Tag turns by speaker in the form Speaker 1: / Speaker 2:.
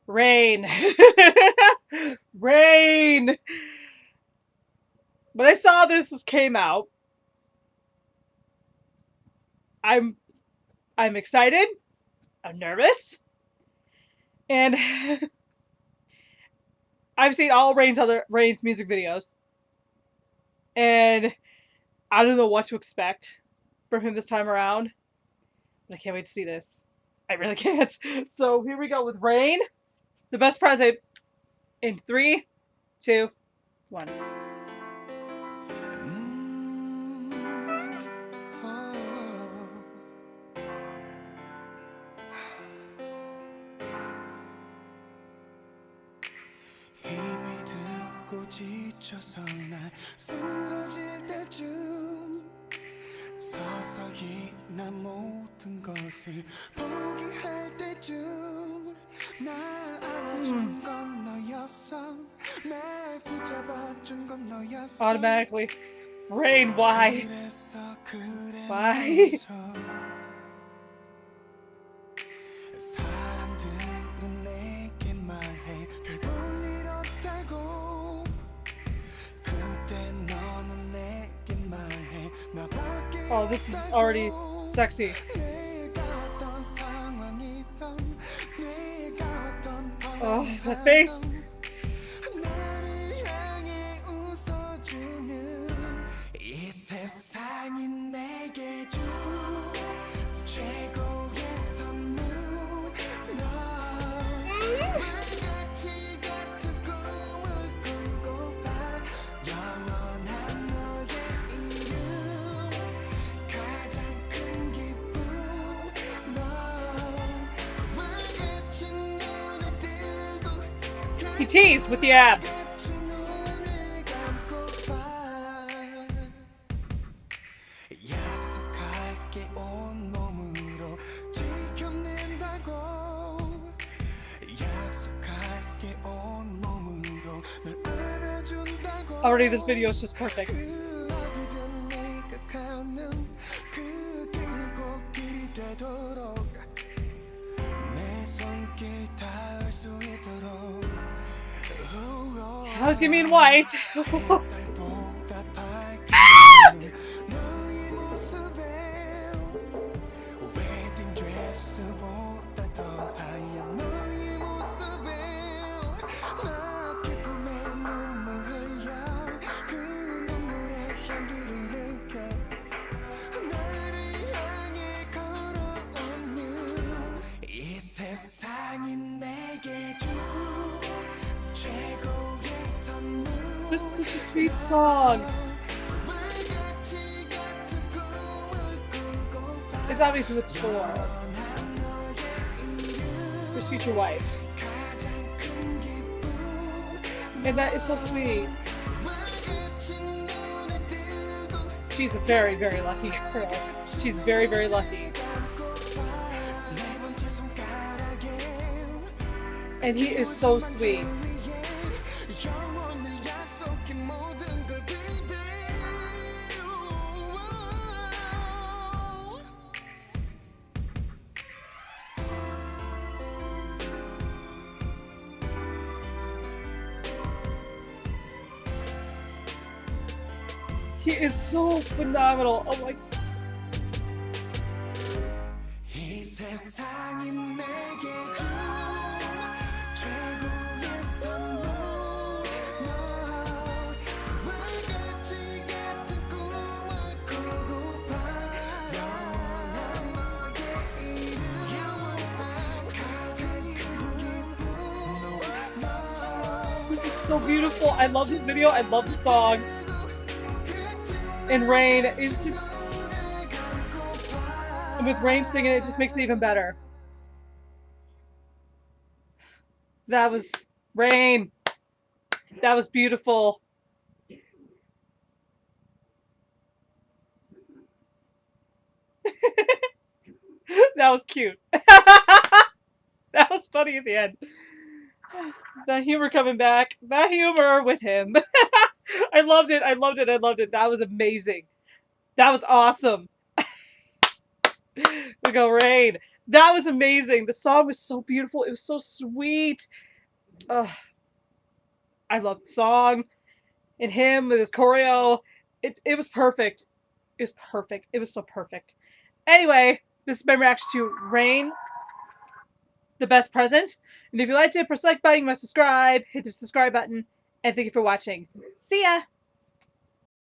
Speaker 1: Rain. Rain. When I saw this came out, I'm I'm excited. I'm nervous. And I've seen all Rain's music videos. And I don't know what to expect from him this time around. But I can't wait to see this. I really can't. So here we go with Rain, the best present, in 3, 2, 1.
Speaker 2: 힘이 들고 지쳐서 날 쓰러질 때쯤 서서히 난 모든 것을 포기할 때쯤 날 안아준 건 너였어 날 붙잡아준 건 너였어
Speaker 1: Automatically. Rain, why?
Speaker 2: 그래서 그래
Speaker 1: Why?
Speaker 2: 사람들은 내게 말해 별 볼 일 없다고 그때 너는 내게 말해 나밖에
Speaker 1: Oh, this is already sexy.
Speaker 2: 내가 어떤 상황이든 내가 어떤
Speaker 1: Oh, that face.
Speaker 2: 나를 향해 웃어주는 이 세상이 내게 준 최고의 선물 너같이 같은 꿈을 꾸고파 영원한 너의 이름 가장 큰 기쁨 너와같이 눈을 뜨고
Speaker 1: He teased with the abs.
Speaker 2: 약속할게 온몸으로 지켜낸다고 약속할게 온몸으로 널 안아준다고
Speaker 1: Already, this video is just perfect.
Speaker 2: 그 어디든 내가 가는 그 길이 곧 길이 되도록 내 손길 닿을 수 있도록
Speaker 1: I was gonna mean white.
Speaker 2: 햇살보다 밝게 너의 모습에 웨딩 드레스보다 더 하얀 너의 모습에 나 기쁨에 눈물 흘려 그 눈물의 향기를 느껴 나를 향해 걸어오는 이 세상이 내게 준 최고의 선물
Speaker 1: This is such a sweet song. It's obvious who it's for. His future wife. And that is so sweet. She's a very, very lucky girl. She's very, very lucky. And he is so sweet. He is so phenomenal. Oh my.
Speaker 2: 이 세상이 내게 준 최고의 선물 너와 같이 같은 꿈을 꾸고파 영원한 너의 이름 가장 큰 기쁨
Speaker 1: This is so beautiful. I love this video. I love the song. And Rain is just. And with Rain singing, it just makes it even better. That was Rain. That was beautiful. That was cute. That was funny at the end. The humor coming back. The humor with him. I loved it. I loved it. I loved it. That was amazing. That was awesome. We go, Rain. That was amazing. The song was so beautiful. It was so sweet. Ugh. I loved the song and him with his choreo. It was perfect. It was perfect. It was so perfect. Anyway, this has been reaction to Rain, the best present. And if you liked it, press like button, you must subscribe, hit the subscribe button, and thank you for watching. See ya!